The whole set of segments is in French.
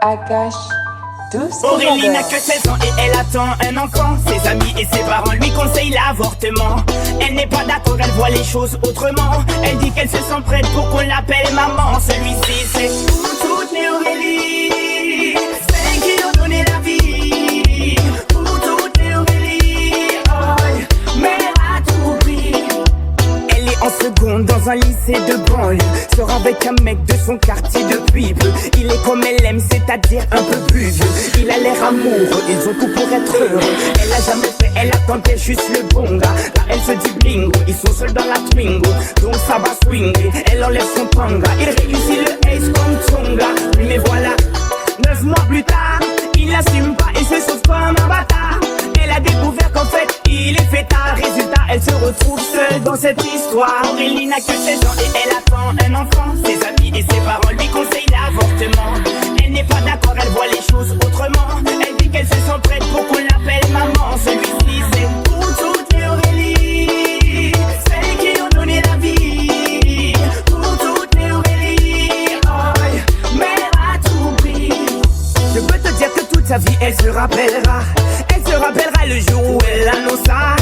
Akash, douce. Aurélie n'a que 16 ans et elle attend un enfant. Ses amis et ses parents lui conseillent l'avortement. Elle n'est pas d'accord, elle voit les choses autrement. Elle dit qu'elle se sent prête pour qu'on l'appelle maman. Celui-ci c'est pour toutes les Aurélie, celles qui ont donné la vie. Pour toutes les Aurélie, oh, mère à tout prix. Elle est en seconde dans un lycée de banlieue. Sort avec un mec de son quartier depuis peu. Il est comme elle aime, c'est-à-dire un peu plus vieux. Il a l'air amoureux, ils ont tout pour être heureux. Elle a jamais fait, elle attendait juste le bon gars. Là elle se dit bingo, ils sont seuls dans la Twingo. Donc ça va swinger, elle enlève son tanga. Il réussit le ace comme Tonga. Oui mais voilà, 9 mois plus tard, il n'assume pas et se sauve comme un bâtard. Elle a découvert qu'en fait il est fêtard. Résultat, elle se retrouve seule dans cette histoire. Aurélie n'a que 16 ans et elle attend un enfant. Ses amis et ses parents lui conseillent l'avortement. Elle n'est pas d'accord, elle voit les choses autrement. Elle dit qu'elle se sent prête pour qu'on l'appelle maman. Celui-ci c'est pour toutes les Aurélie, celles qui ont donné la vie. Pour toutes les Aurélie, oh, mère à tout prix. Je peux te dire que toute sa vie elle se rappellera. Elle se rappellera le jour où elle annonça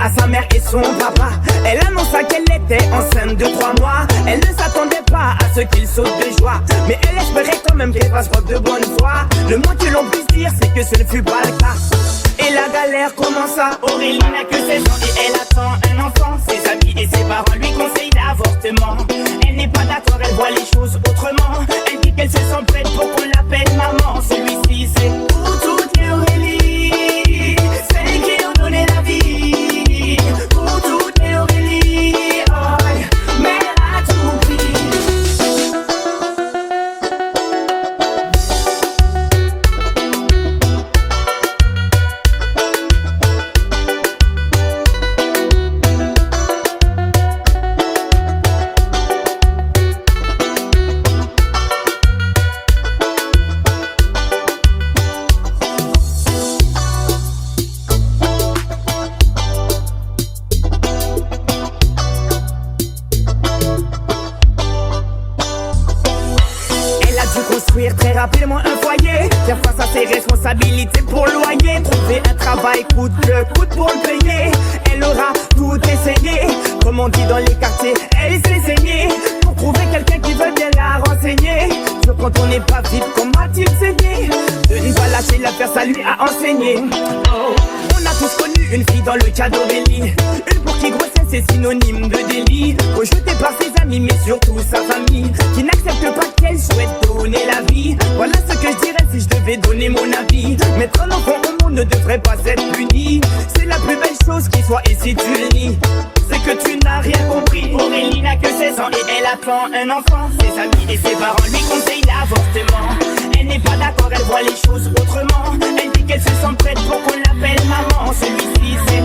à sa mère et son papa. Elle annonça qu'elle était enceinte de 3 mois. Elle ne s'attendait pas à ce qu'il saute de joie, mais elle espérait quand même qu'elle fasse preuve de bonne foi. Le moins que l'on puisse dire c'est que ce ne fut pas le cas. Et la galère commença. Aurélie n'a que 16 ans et elle attend un enfant. Ses amis et ses parents lui conseillent l'avortement. Elle n'est pas d'accord, elle voit les choses autrement. Elle dit qu'elle se sent prête pour qu'on l'appelle maman. Celui-ci c'est pour toutes les Aurélie, celles qui ont donné la vie. Pour toutes les Aurélie, oh, mère à tout prix. Construire très rapidement un foyer, faire face à ses responsabilités pour le loyer, trouver un travail coûte que coûte pour le payer. Elle aura tout essayé, comme on dit dans les quartiers, elle s'est saignée pour trouver quelqu'un qui veut bien la renseigner. Sur quand on n'est pas vite, comment a-t-il saigné? De ne pas lâcher l'affaire, ça lui a enseigné. Oh, on a tous connu une fille dans le cas d'Aurélie, une pour qui grossesse est synonyme de délit, rejetée par ses amis mais surtout sa famille, qui n'accepte pas qu'elle souhaite donner la vie. Voilà ce que je dirais si je devais donner mon avis. Mettre un enfant au monde ne devrait pas être puni. C'est la plus belle chose qui soit, et si tu le nies, c'est que tu n'as rien compris. Aurélie n'a que 16 ans et elle attend un enfant. Ses amis et ses parents lui conseillent l'avortement. Elle n'est pas d'accord, elle voit les choses autrement. Elle dit qu'elle se sent prête pour qu'on l'appelle maman. Celui-ci c'est